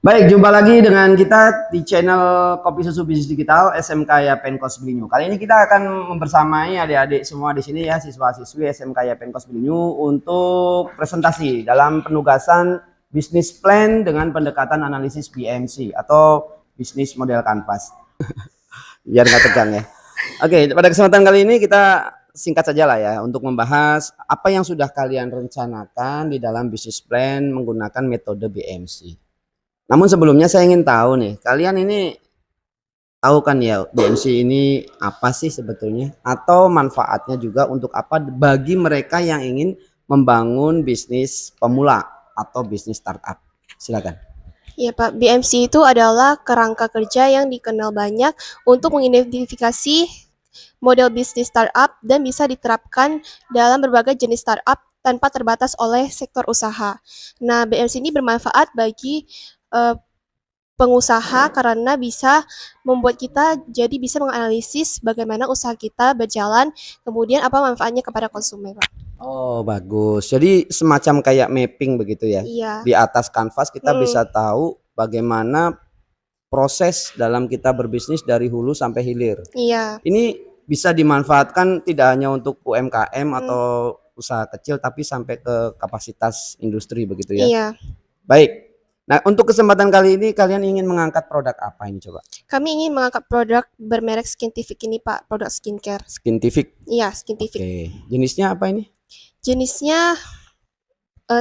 Baik, jumpa lagi dengan kita di channel Kopi Susu Bisnis Digital SMK Yapen Kos Belinyu. Kali ini kita akan membersamai adik-adik semua di sini ya, siswa-siswi SMK Yapen Kos Belinyu untuk presentasi dalam penugasan bisnis plan dengan pendekatan analisis BMC atau bisnis model kanvas. Biar nggak tegang ya. Oke, pada kesempatan kali ini kita singkat saja lah ya untuk membahas apa yang sudah kalian rencanakan di dalam bisnis plan menggunakan metode BMC. Namun sebelumnya saya ingin tahu nih, kalian ini tahu kan ya BMC ini apa sih sebetulnya? Atau manfaatnya juga untuk apa bagi mereka yang ingin membangun bisnis pemula atau bisnis startup? Silakan. Ya Pak, BMC itu adalah kerangka kerja yang dikenal banyak untuk mengidentifikasi model bisnis startup dan bisa diterapkan dalam berbagai jenis startup tanpa terbatas oleh sektor usaha. Nah, BMC ini bermanfaat bagi eh, pengusaha karena bisa membuat kita jadi bisa menganalisis bagaimana usaha kita berjalan, kemudian apa manfaatnya kepada konsumen, Pak. Oh, bagus. Jadi semacam kayak mapping begitu ya. Iya. Di atas kanvas kita bisa tahu bagaimana proses dalam kita berbisnis dari hulu sampai hilir. Iya. Ini bisa dimanfaatkan tidak hanya untuk UMKM atau usaha kecil tapi sampai ke kapasitas industri begitu ya. Iya. Baik. Nah, untuk kesempatan kali ini kalian ingin mengangkat produk apa ini coba? Kami ingin mengangkat produk bermerek Skintific ini, Pak, produk skincare. Skintific. Iya, Skintific. Oke. Jenisnya apa ini? Jenisnya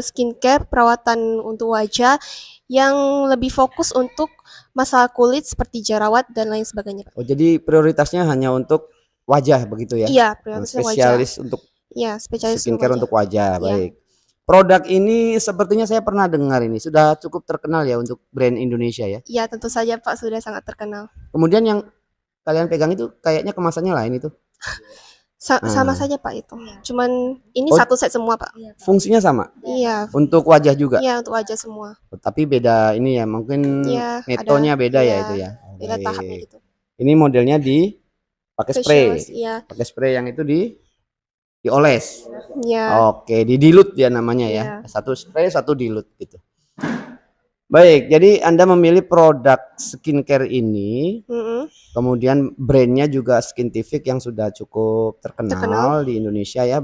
skincare perawatan untuk wajah yang lebih fokus untuk masalah kulit seperti jerawat dan lain sebagainya, Pak. Oh, jadi prioritasnya hanya untuk wajah begitu ya? Iya, prioritasnya wajah. Spesialis untuk Iya, spesialis skincare wajah. untuk wajah. Iya. Baik. Produk ini sepertinya saya pernah dengar ini sudah cukup terkenal ya untuk brand Indonesia ya. Iya, tentu saja Pak, sudah sangat terkenal. Kemudian yang kalian pegang itu kayaknya kemasannya lain itu. Sama saja Pak itu. Cuman ini Oh, satu set semua, Pak. fungsinya sama Iya. untuk wajah juga. Iya, untuk wajah semua. Tapi beda ini ya, mungkin Iya, metonya beda ya itu ya. beda tahapnya gitu. Ini modelnya di pakai spray. Iya. Pakai spray yang itu dioles. Iya. Oke, didilut dia namanya ya. Iya. Satu spray, satu dilut gitu. Baik, jadi Anda memilih produk skincare ini, kemudian brandnya juga Skintific yang sudah cukup terkenal di Indonesia ya,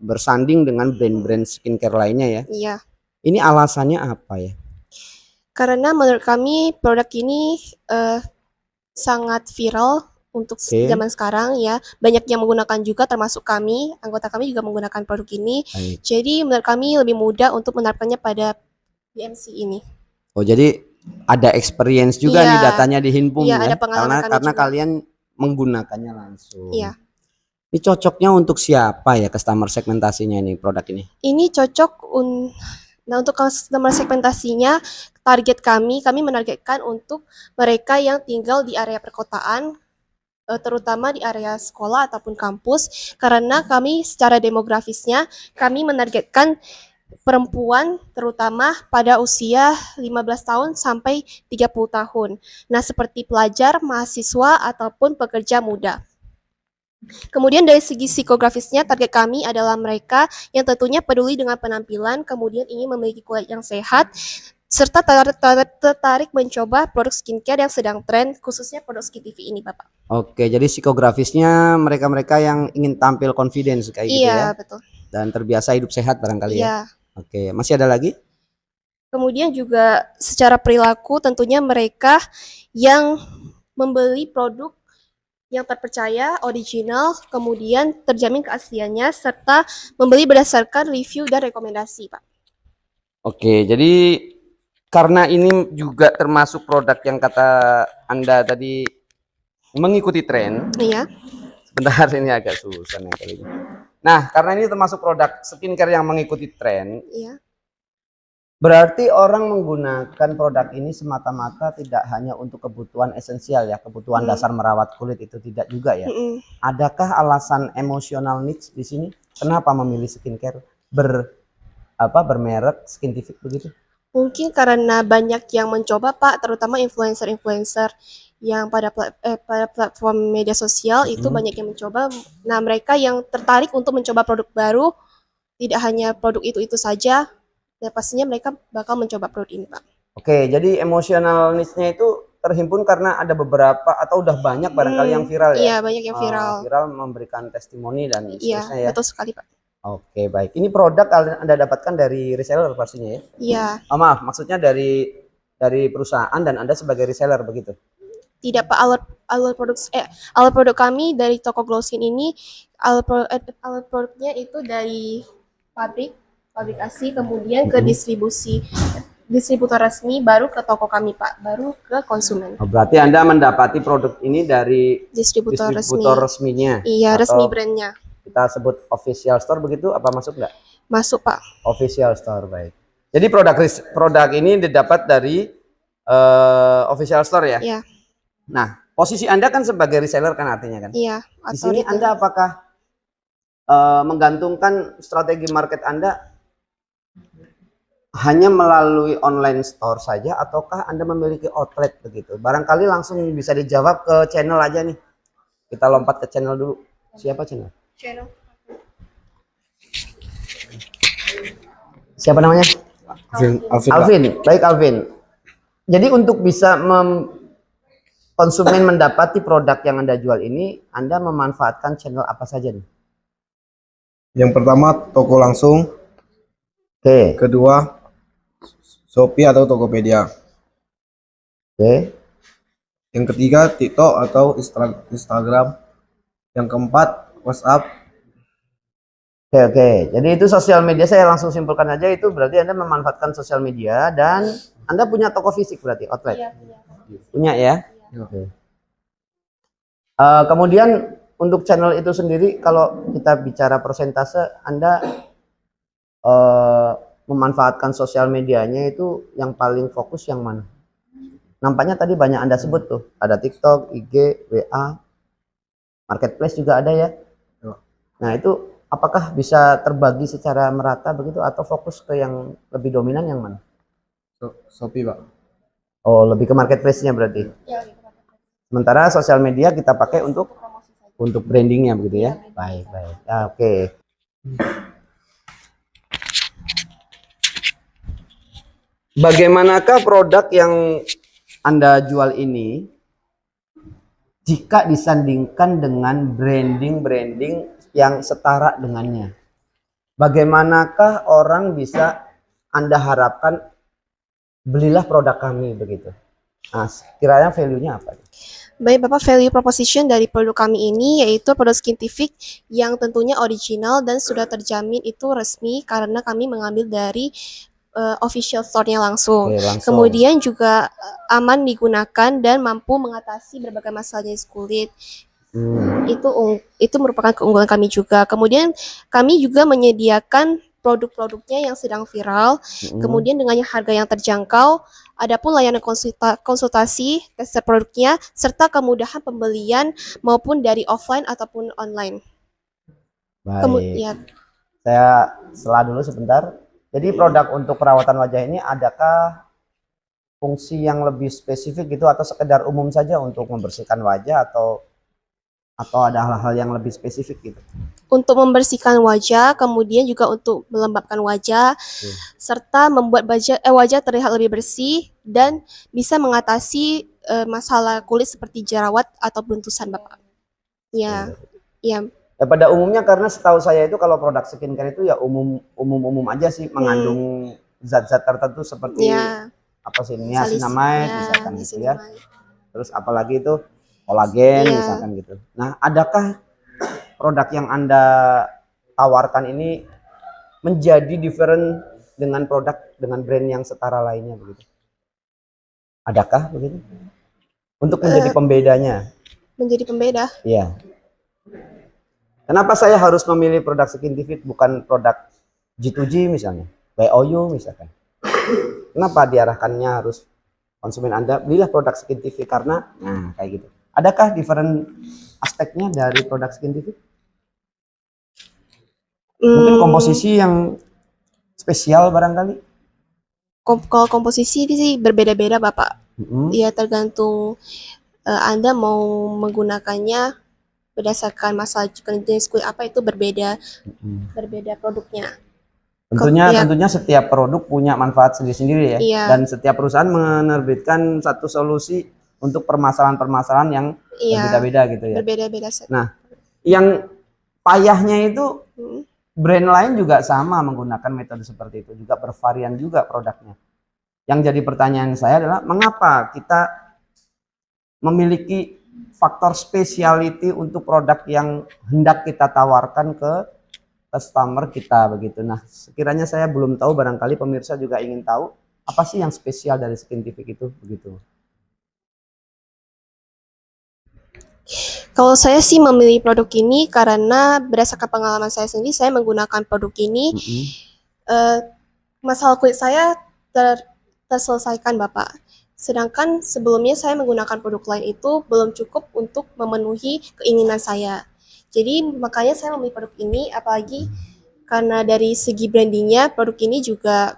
bersanding dengan brand-brand skincare lainnya ya. Iya. Ini alasannya apa ya? Karena menurut kami produk ini sangat viral untuk zaman sekarang ya. Banyak yang menggunakan juga termasuk kami, anggota kami juga menggunakan produk ini. Baik. Jadi menurut kami lebih mudah untuk menerapkannya pada BMC ini. Oh, jadi ada experience juga nih datanya dihimpun Iya, ya. ada pengalaman Karena juga. kalian menggunakannya langsung. Iya. Ini cocoknya untuk siapa ya customer segmentasinya ini produk ini? Ini cocok nah untuk customer segmentasinya target kami menargetkan untuk mereka yang tinggal di area perkotaan, terutama di area sekolah ataupun kampus, karena kami secara demografisnya kami menargetkan perempuan terutama pada usia 15 tahun sampai 30 tahun. Nah, seperti pelajar, mahasiswa ataupun pekerja muda. Kemudian dari segi psikografisnya target kami adalah mereka yang tentunya peduli dengan penampilan, kemudian ingin memiliki kulit yang sehat, serta tertarik mencoba produk skincare yang sedang tren, khususnya produk Skintific ini, Bapak. Oke, jadi psikografisnya mereka-mereka yang ingin tampil confidence kayak gitu ya. Iya, betul. Dan terbiasa hidup sehat barangkali ya. Iya. Oke, masih ada lagi? Kemudian juga secara perilaku tentunya mereka yang membeli produk yang terpercaya, original, kemudian terjamin keasliannya, serta membeli berdasarkan review dan rekomendasi, Pak. Oke, jadi karena ini juga termasuk produk yang kata Anda tadi mengikuti tren. Iya. Sebentar, ini agak susah nih kali ini. Nah, karena ini termasuk produk skincare yang mengikuti tren. Iya. Berarti orang menggunakan produk ini semata-mata tidak hanya untuk kebutuhan esensial ya, kebutuhan dasar merawat kulit itu tidak juga ya. Adakah alasan emosional needs di sini? Kenapa memilih skincare bermerek Skintific begitu? Mungkin karena banyak yang mencoba, Pak, terutama influencer-influencer yang pada platform media sosial itu banyak yang mencoba. Nah, mereka yang tertarik untuk mencoba produk baru, tidak hanya produk itu saja, dan pastinya mereka bakal mencoba produk ini, Pak. Oke, jadi emotional needs-nya itu terhimpun karena ada beberapa atau udah banyak barangkali yang viral ya? Iya, banyak yang viral. Viral memberikan testimoni dan Iya, seterusnya ya? betul sekali, Pak. Oke, baik. Ini produk Anda dapatkan dari reseller pastinya ya? Iya, Oh, maaf, maksudnya dari perusahaan dan Anda sebagai reseller begitu? tidak Pak, alat produk kami dari toko Glowskin ini, alat produknya itu dari pabrikasi, kemudian ke distributor resmi, baru ke toko kami Pak, baru ke konsumen. Oh, berarti Anda mendapati produk ini dari Distributor resminya? Iya, resmi Atau brandnya. kita sebut official store begitu, apa masuk nggak? Masuk Pak. Official store, baik. Jadi produk ini didapat dari official store ya? Iya, Nah, posisi Anda kan sebagai reseller kan artinya kan? iya. Di Atau sini retail. Anda apakah menggantungkan strategi market Anda hanya melalui online store saja ataukah Anda memiliki outlet begitu? Barangkali langsung bisa dijawab ke channel aja nih. Kita lompat ke channel dulu. Siapa channel? Siapa namanya? Alvin. Baik Alvin. Jadi untuk bisa konsumen mendapati produk yang Anda jual ini, Anda memanfaatkan channel apa saja nih? Yang pertama toko langsung, Oke. kedua Shopee atau Tokopedia, Oke. yang ketiga TikTok atau Instagram, yang keempat WhatsApp. Oke. Jadi itu sosial media, saya langsung simpulkan aja itu berarti Anda memanfaatkan sosial media dan Anda punya toko fisik berarti outlet. Iya, Punya ya? Oke. Kemudian untuk channel itu sendiri kalau kita bicara persentase, Anda memanfaatkan sosial medianya itu yang paling fokus yang mana? Nampaknya tadi banyak Anda sebut tuh, ada TikTok, IG, WA, Marketplace juga ada ya. Nah itu apakah bisa terbagi secara merata begitu atau fokus ke yang lebih dominan yang mana? Shopee Pak. Oh lebih ke Marketplace-nya berarti. Iya. Sementara sosial media kita pakai untuk brandingnya begitu ya. Baik. Ya, oke. Bagaimanakah produk yang Anda jual ini jika disandingkan dengan branding yang setara dengannya? Bagaimanakah orang bisa Anda harapkan belilah produk kami begitu? Nah, kiranya value-nya apa? Baik Bapak, value proposition dari produk kami ini yaitu produk Skintific yang tentunya original dan sudah terjamin itu resmi karena kami mengambil dari official store-nya langsung. Oke, langsung. Kemudian juga aman digunakan dan mampu mengatasi berbagai masalah jenis kulit. Itu merupakan keunggulan kami juga. Kemudian kami juga menyediakan produk-produknya yang sedang viral, kemudian dengan harga yang terjangkau, adapun layanan konsultasi, tester produknya, serta kemudahan pembelian maupun dari offline ataupun online. Baik. Ya, Saya sela dulu sebentar. Jadi produk untuk perawatan wajah ini adakah fungsi yang lebih spesifik gitu atau sekedar umum saja untuk membersihkan wajah atau ada hal-hal yang lebih spesifik gitu? untuk membersihkan wajah, kemudian juga untuk melembabkan wajah, serta membuat wajah terlihat lebih bersih dan bisa mengatasi masalah kulit seperti jerawat atau beruntusan, Bapak. Ya, ya. Ya, pada umumnya karena setahu saya itu kalau produk skincare itu ya umum aja sih, mengandung zat-zat tertentu seperti apa sih, niacinamide misalkan gitu ya. Terus apalagi itu kolagen misalkan gitu. Nah, adakah produk yang Anda tawarkan ini menjadi different dengan produk dengan brand yang setara lainnya begitu? Adakah begitu? Untuk menjadi pembedanya? Menjadi pembeda? Iya. Kenapa saya harus memilih produk Skintific bukan produk G2G misalnya, BOYO misalkan? Kenapa diarahkannya harus konsumen Anda belilah produk Skintific karena kayak gitu? Adakah different aspeknya dari produk Skintific? Mungkin komposisi yang spesial barangkali? Kalau komposisi ini sih berbeda-beda Bapak. Ya tergantung Anda mau menggunakannya berdasarkan masalah jenis kulit apa itu berbeda produknya. Tentunya Iya. tentunya setiap produk punya manfaat sendiri-sendiri ya. Iya. Dan setiap perusahaan menerbitkan satu solusi untuk permasalahan-permasalahan yang Iya, berbeda-beda gitu ya. berbeda-beda. Nah, yang payahnya itu Hmm. brand lain juga sama menggunakan metode seperti itu, juga bervarian juga produknya. Yang jadi pertanyaan saya adalah mengapa kita memiliki faktor speciality untuk produk yang hendak kita tawarkan ke customer kita begitu. Nah, sekiranya saya belum tahu, barangkali pemirsa juga ingin tahu apa sih yang spesial dari Skintific itu begitu. Kalau saya sih memilih produk ini karena berdasarkan pengalaman saya sendiri, saya menggunakan produk ini, masalah kulit saya terselesaikan, Bapak. Sedangkan sebelumnya saya menggunakan produk lain itu belum cukup untuk memenuhi keinginan saya. Jadi makanya saya memilih produk ini, apalagi karena dari segi brandingnya produk ini juga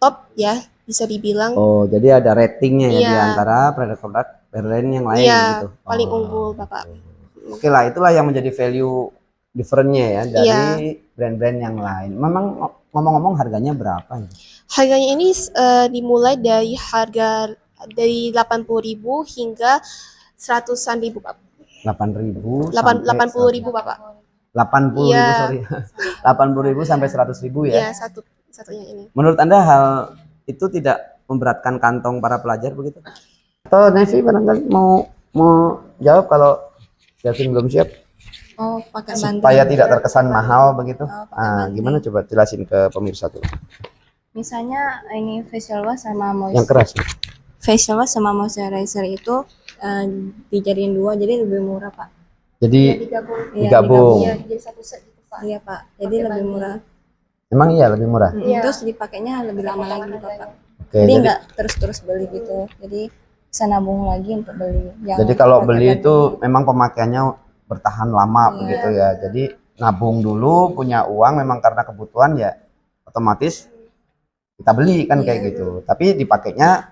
top ya, bisa dibilang. Oh, jadi ada ratingnya ya di Iya. antara produk-produk brand yang lain Iya, gitu. paling Oh. unggul, Bapak. Oke lah, itulah yang menjadi value differentnya ya dari Iya. brand-brand yang lain. Memang ngomong-ngomong harganya berapa ya? Harganya ini dimulai dari harga dari 80.000 hingga 100.000, Pak. 8.000 80.000, Bapak. 80.000 Iya. sorry. 80.000 sampai 100.000 Iya, ya. satunya ini. Menurut Anda hal itu tidak memberatkan kantong para pelajar begitu? Atau Nevi barangkali mau jawab kalau Yasin belum siap? Oh, pakai banting. Supaya tidak terkesan mahal begitu. Oh, pakai banting. Gimana coba jelasin ke pemirsa tuh. Misalnya ini facial wash sama Yang keras. facial wash sama moisturizer itu dijadiin dua, jadi lebih murah, Pak. Jadi Iya, digabung. Iya, jadi satu set gitu, Pak. Iya, Pak. Jadi Pakai lebih banting. murah. Emang iya lebih murah. Iya. Terus dipakainya lebih lama lagi, Pak. Oke, Jadi jadi nggak terus-terus beli gitu. Jadi bisa nabung lagi untuk beli. Jangan jadi kalau pakai beli banting. itu memang pemakaiannya bertahan lama Iya. begitu ya. Jadi nabung dulu, punya uang memang karena kebutuhan ya otomatis kita beli kan kayak Iya. gitu. Tapi dipakainya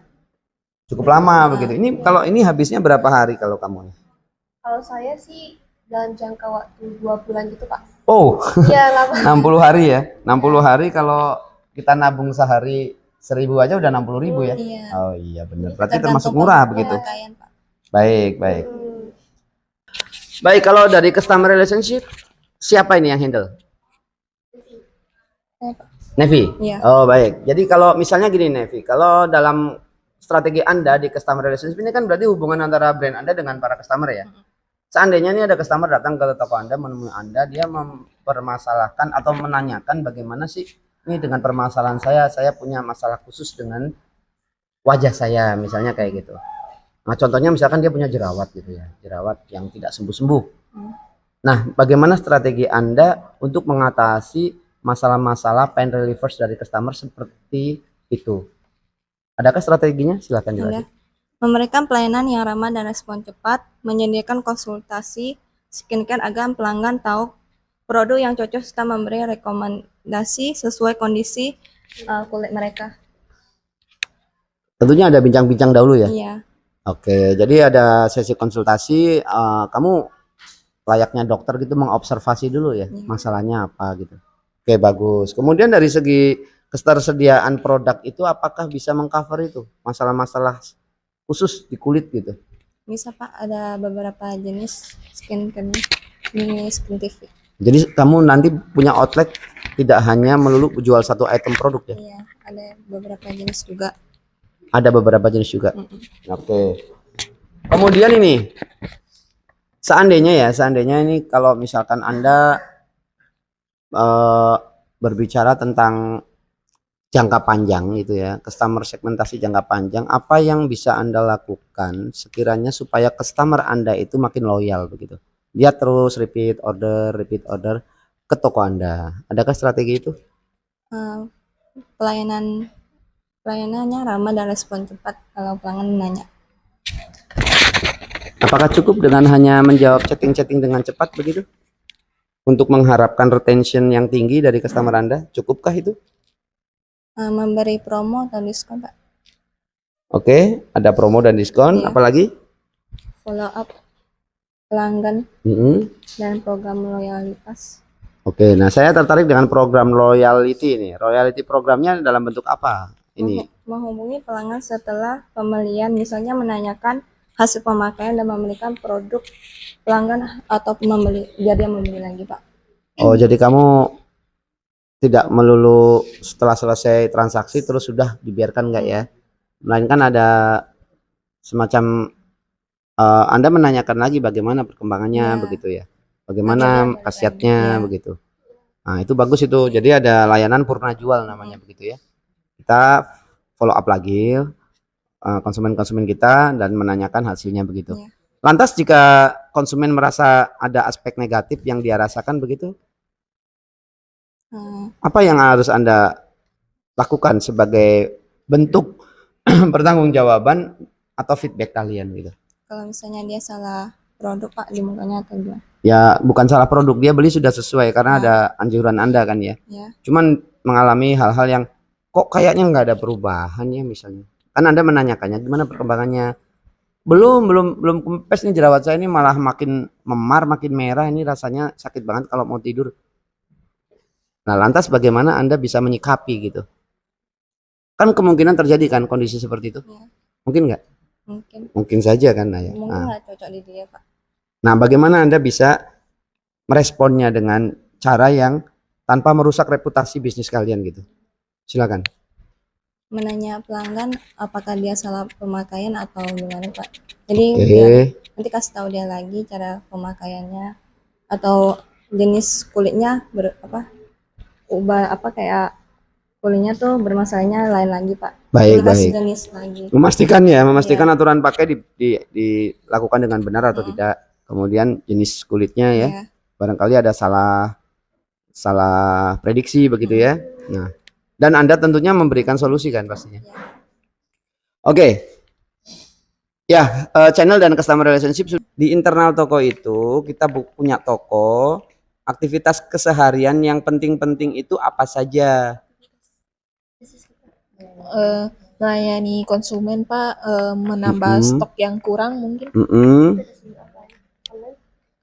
cukup lama begitu. Ini kalau ini habisnya berapa hari kalau kamu? Kalau saya sih dalam jangka waktu 2 bulan gitu, Pak. Oh, Iya, lama. 60 hari ya. 60 hari kalau kita nabung sehari 1.000 aja udah 60.000 ya. Iya. Oh iya benar. Berarti Tergantung termasuk murah begitu. pemakaian, Pak. Baik, baik. Hmm. Baik, kalau dari customer relationship siapa ini yang handle? Saya, Pak. Nevi. Iya. Oh, baik. Jadi kalau misalnya gini Nevi, kalau dalam strategi Anda di customer relationship ini kan berarti hubungan antara brand Anda dengan para customer ya. Seandainya ini ada customer datang ke toko Anda, menemui Anda, dia mempermasalahkan atau menanyakan bagaimana sih ini dengan permasalahan saya punya masalah khusus dengan wajah saya, misalnya kayak gitu. Nah, contohnya misalkan dia punya jerawat gitu ya, jerawat yang tidak sembuh-sembuh. Nah, bagaimana strategi Anda untuk mengatasi masalah-masalah pain relievers dari customer seperti itu? Adakah strateginya? Silahkan jelasin. Memberikan pelayanan yang ramah dan respon cepat, menyediakan konsultasi skincare agar pelanggan tahu produk yang cocok serta memberi rekomendasi sesuai kondisi kulit mereka. Tentunya ada bincang-bincang dahulu ya. Iya. Oke, jadi ada sesi konsultasi. Kamu layaknya dokter gitu mengobservasi dulu ya, masalahnya apa gitu. Oke, bagus. Kemudian dari segi ketersediaan produk itu apakah bisa mengcover itu masalah-masalah khusus di kulit gitu? Bisa, Pak, ada beberapa jenis skincare di Skintific. Jadi kamu nanti punya outlet tidak hanya melulu jual satu item produk ya? Iya, ada beberapa jenis juga. Ada beberapa jenis juga. Oke. Kemudian ini, seandainya ini kalau misalkan Anda berbicara tentang jangka panjang gitu ya, customer segmentasi jangka panjang, apa yang bisa Anda lakukan sekiranya supaya customer Anda itu makin loyal begitu? Dia terus repeat order ke toko Anda. Adakah strategi itu? Pelayanannya ramah dan respon cepat kalau pelanggan nanya. Apakah cukup dengan hanya menjawab chatting dengan cepat begitu? Untuk mengharapkan retention yang tinggi dari customer Anda, cukupkah itu? Memberi promo atau diskon, Pak. Oke, ada promo dan diskon. Iya. Apalagi? Follow up pelanggan dan program loyalitas. Oke, nah saya tertarik dengan program loyalty ini. Loyalty programnya dalam bentuk apa? Ini. Menghubungi pelanggan setelah pembelian, misalnya menanyakan hasil pemakaian dan memberikan produk pelanggan atau membeli biar dia membeli lagi, Pak. Oh, jadi kamu tidak melulu setelah selesai transaksi terus sudah dibiarkan enggak ya? Melainkan ada semacam Anda menanyakan lagi bagaimana perkembangannya Ya, begitu ya. nanti dia Bagaimana balik khasiatnya lagi. Ya. begitu. Nah, itu bagus itu. Jadi ada layanan purna jual namanya begitu ya. Kita follow up lagi konsumen-konsumen kita dan menanyakan hasilnya begitu. Ya. Lantas jika konsumen merasa ada aspek negatif yang dia rasakan begitu, Hmm, apa yang harus Anda lakukan sebagai bentuk pertanggungjawaban atau feedback kalian gitu? kalau misalnya dia salah produk, Pak, di mukanya atau gimana? Ya bukan salah produk, dia beli sudah sesuai karena ada anjuran Anda kan ya. Ya. Cuman mengalami hal-hal yang kok kayaknya nggak ada perubahan ya misalnya. Kan Anda menanyakannya gimana perkembangannya. Belum kempes nih jerawat saya ini malah makin memar, makin merah, ini rasanya sakit banget kalau mau tidur. Nah, lantas bagaimana Anda bisa menyikapi gitu? Kan kemungkinan terjadi kan kondisi seperti itu. Ya. Mungkin nggak? Mungkin. Mungkin saja kan ya. Mungkin Nah, nggak cocok di dia, Pak. nah, bagaimana Anda bisa meresponnya dengan cara yang tanpa merusak reputasi bisnis kalian gitu? Silakan. Menanya pelanggan apakah dia salah pemakaian atau gimana, Pak. Jadi Oke. biar nanti kasih tahu dia lagi cara pemakaiannya atau jenis kulitnya ubah kayak kulitnya tuh bermasalahnya lain lagi, Pak. Baik, Dikasih baik. jenis lagi. Memastikan Iya. aturan pakai dilakukan dengan benar atau tidak. Kemudian jenis kulitnya ya. Iya. Barangkali ada salah prediksi begitu ya. Nah, dan Anda tentunya memberikan solusi kan pastinya. Iya. Oke. Ya, channel dan customer relationship di internal toko itu kita punya toko. Aktivitas keseharian yang penting-penting itu apa saja? Melayani konsumen, Pak, menambah stok yang kurang mungkin.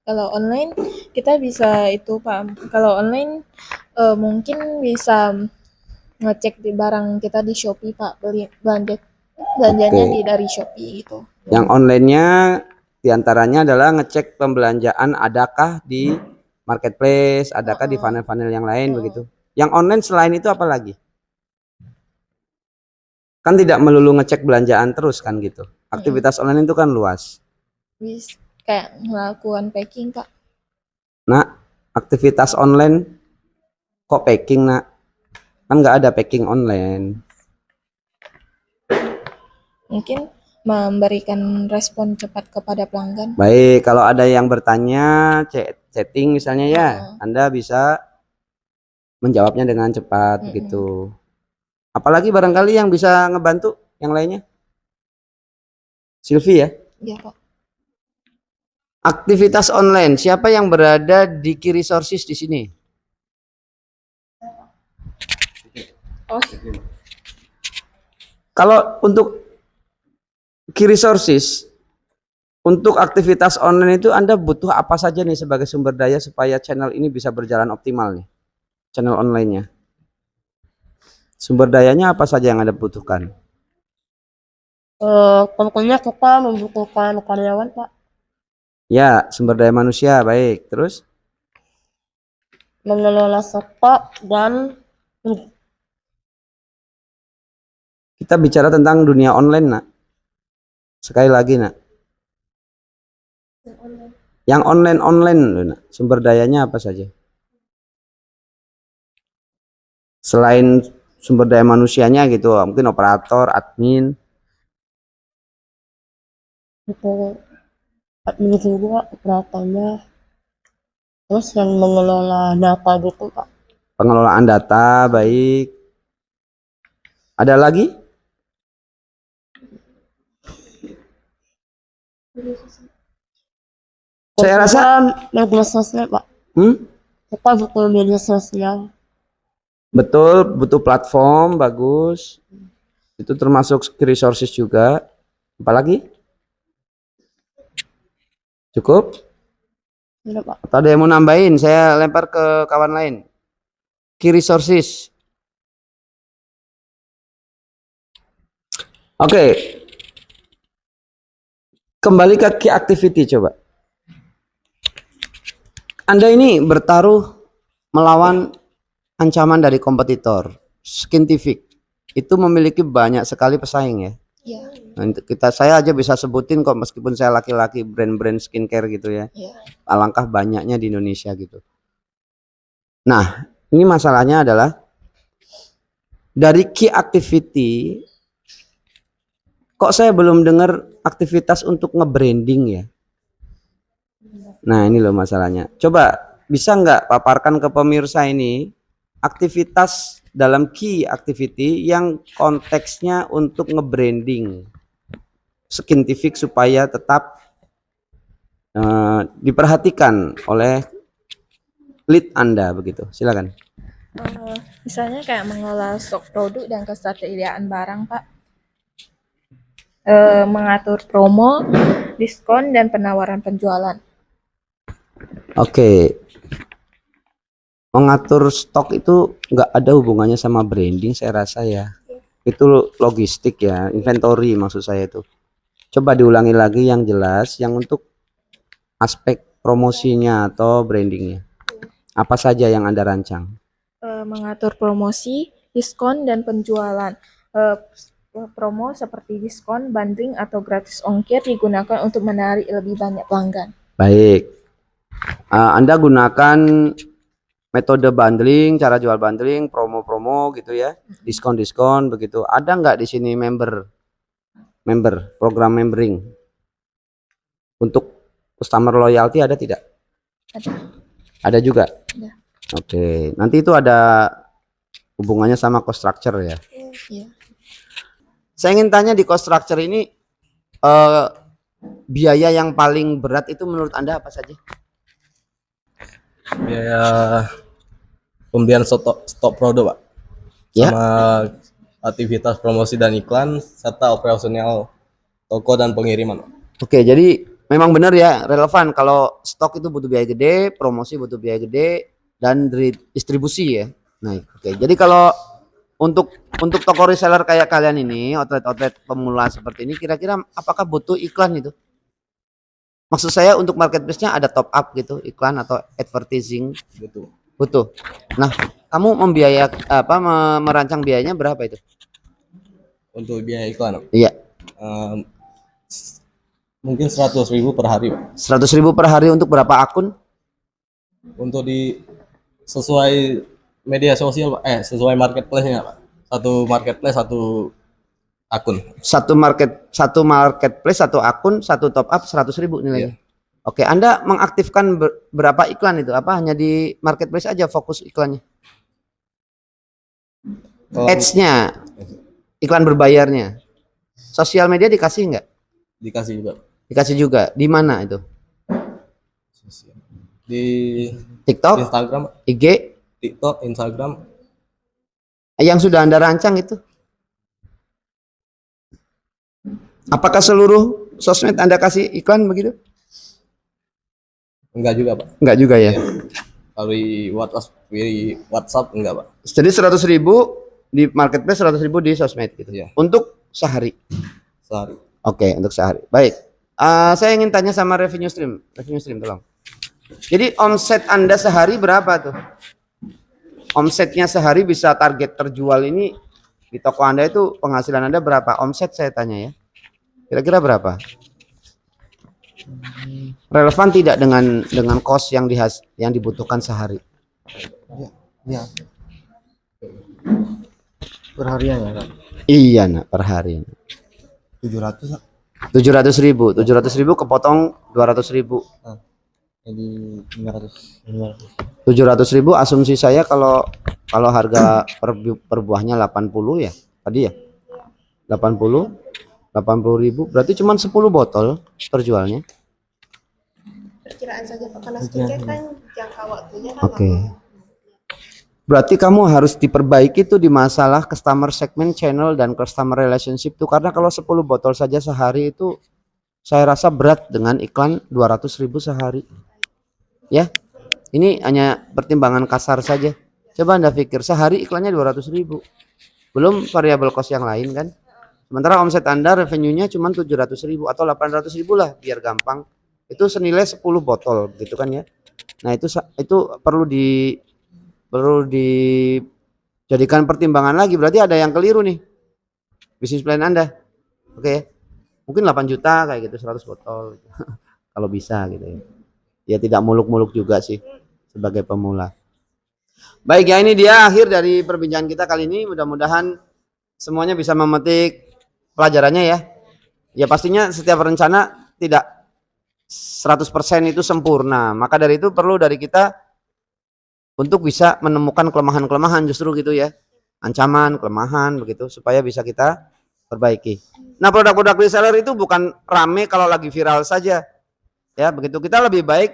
Kalau online kita bisa itu, Pak. Kalau online mungkin bisa ngecek di barang kita di Shopee, Pak. Belanjanya Oke. dari Shopee gitu. Yang online-nya diantaranya adalah ngecek pembelanjaan adakah di marketplace, adakah di funnel-funnel yang lain begitu. Yang online selain itu apa lagi? Kan tidak melulu ngecek belanjaan terus kan gitu. Aktivitas online itu kan luas. Bisa kayak melakukan packing, Pak. Nah, aktivitas online kok packing, Nak? Kan nggak ada packing online. Mungkin memberikan respon cepat kepada pelanggan. Baik, kalau ada yang bertanya chatting misalnya ya, Anda bisa menjawabnya dengan cepat gitu. Apalagi barangkali yang bisa ngebantu yang lainnya. Silvi ya. Iya, Pak. Aktivitas online, siapa yang berada di key resources di sini? Kalau untuk key resources, untuk aktivitas online itu Anda butuh apa saja nih sebagai sumber daya supaya channel ini bisa berjalan optimal nih, channel online-nya. Sumber dayanya apa saja yang Anda butuhkan? Tentunya kita membutuhkan karyawan, Pak. Ya, sumber daya manusia, baik. Terus? Mengelola stok dan Kita bicara tentang dunia online, Nak. Sekali lagi, Nak. Yang online loh, Nak. Sumber dayanya apa saja? Selain sumber daya manusianya gitu, mungkin operator, admin. itu admin juga operatornya, terus yang mengelola data gitu, Pak. Pengelolaan data, baik. Ada lagi? Saya rasa media sosial, Pak. Kita butuh media sosial. betul, butuh platform bagus. Itu termasuk resources juga. Apalagi? Cukup? Belum, Pak. Atau ada yang mau nambahin? Saya lempar ke kawan lain. Key resources. Oke. Kembali ke key activity coba. Anda ini bertaruh melawan ancaman dari kompetitor. Skintific itu memiliki banyak sekali pesaing ya. Iya. Nah, saya aja bisa sebutin kok meskipun saya laki-laki brand-brand skincare gitu ya. Iya. Alangkah banyaknya di Indonesia gitu. Nah, ini masalahnya adalah dari key activity kok saya belum dengar aktivitas untuk nge-branding ya. Nah, ini loh masalahnya. Coba bisa nggak paparkan ke pemirsa ini aktivitas dalam key activity yang konteksnya untuk nge-branding Skintific supaya tetap diperhatikan oleh lead Anda begitu. Silakan. Misalnya kayak mengelola stok produk dan ketersediaan barang, Pak. Mengatur promo, diskon, dan penawaran penjualan. Oke. Mengatur stok itu nggak ada hubungannya sama branding saya rasa ya. Itu logistik ya, inventory maksud saya itu. Coba diulangi lagi yang jelas, yang untuk aspek promosinya atau brandingnya. Apa saja yang Anda rancang? Mengatur promosi, diskon, dan penjualan. Promo seperti diskon, bundling, atau gratis ongkir digunakan untuk menarik lebih banyak pelanggan. Baik. Anda gunakan metode bundling, cara jual bundling, promo-promo gitu ya, diskon-diskon begitu. Ada nggak di sini member, program membering untuk customer loyalty ada tidak? Ada. Ada juga. Ada. Oke, nanti itu ada hubungannya sama cost structure ya. Iya. Saya ingin tanya di cost structure ini biaya yang paling berat itu menurut Anda apa saja? Biaya pembelian stok produk, Pak. Ya. Sama aktivitas promosi dan iklan serta operasional toko dan pengiriman, Pak. Oke, jadi memang benar ya, relevan kalau stok itu butuh biaya gede, promosi butuh biaya gede, dan distribusi ya. Nah, oke. Jadi kalau untuk toko reseller kayak kalian ini, outlet-outlet pemula seperti ini, kira-kira apakah butuh iklan itu? Maksud saya untuk marketplace-nya ada top up gitu, iklan atau advertising? Gitu. Butuh. Nah, kamu merancang biayanya berapa itu? Untuk biaya iklan, Pak. Iya. Mungkin 100.000 per hari, Pak. 100.000 per hari untuk berapa akun? Untuk sesuai media sosial, Pak. Sesuai marketplace-nya, Pak. Satu marketplace, satu akun. Satu marketplace, satu akun, satu top up 100.000 nilainya. Iya. Oke, Anda mengaktifkan berapa iklan itu? Apa hanya di marketplace aja fokus iklannya? Ads-nya, iklan berbayarnya. Sosial media dikasih nggak? Dikasih juga, Pak. Dikasih juga. Di mana itu? Di TikTok, Instagram, Pak. IG, TikTok, Instagram. yang sudah Anda rancang itu? Apakah seluruh sosmed Anda kasih iklan begitu? Enggak juga, Pak. Enggak juga ya. Kalau di WhatsApp enggak, Pak. Jadi 100.000 di marketplace, 100.000 di sosmed gitu. Iya. Untuk sehari. Sehari. Oke, untuk sehari. Baik. Saya ingin tanya sama revenue stream. Revenue stream tolong. Jadi omset Anda sehari berapa tuh? Omsetnya sehari bisa target terjual ini di toko Anda itu penghasilan Anda berapa? Omset saya tanya ya. Kira-kira berapa? Relevan tidak dengan cost yang dibutuhkan sehari? Iya. Per harian ya, Kak? Iya, nak, per hari. 700, Kak. 700.000. 700.000 kepotong 200.000. Jadi 500. 700.000 asumsi saya kalau harga per buahnya 80 ya. Tadi ya. 80.000 berarti cuma 10 botol terjualnya. Perkiraan saja, Pak, karena skincare kan jangka waktunya kan Oke. lama. Berarti kamu harus diperbaiki tuh di masalah customer segment, channel, dan customer relationship tuh, karena kalau 10 botol saja sehari itu saya rasa berat dengan iklan 200.000 sehari. Ya, ini hanya pertimbangan kasar saja. Coba Anda pikir sehari iklannya 200.000. Belum variabel cost yang lain kan. Sementara omset Anda revenue-nya cuma 700.000 atau 800.000 lah biar gampang. Itu senilai 10 botol gitu kan ya. Nah, itu perlu dijadikan pertimbangan lagi. Berarti ada yang keliru nih. Bisnis plan Anda. Oke ya. Mungkin 8 juta kayak gitu 100 botol gitu. Kalau bisa gitu ya. Ya tidak muluk-muluk juga sih sebagai pemula. Baik ya, ini dia akhir dari perbincangan kita kali ini. Mudah-mudahan semuanya bisa memetik pelajarannya ya. Ya pastinya setiap rencana tidak 100% itu sempurna. Maka dari itu perlu dari kita untuk bisa menemukan kelemahan-kelemahan justru gitu ya. Ancaman, kelemahan begitu supaya bisa kita perbaiki. Nah, produk-produk reseller itu bukan rame kalau lagi viral saja. Ya, begitu kita lebih baik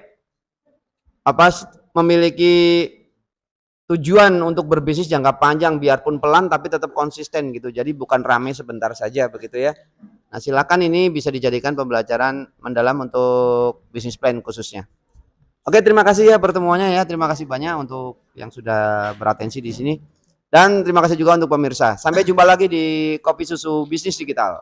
memiliki tujuan untuk berbisnis jangka panjang biarpun pelan tapi tetap konsisten gitu. Jadi bukan rame sebentar saja begitu ya. Nah, silakan ini bisa dijadikan pembelajaran mendalam untuk bisnis plan khususnya. Oke, terima kasih ya pertemuannya ya. Terima kasih banyak untuk yang sudah beratensi di sini. Dan terima kasih juga untuk pemirsa. Sampai jumpa lagi di Kopi Susu Bisnis Digital.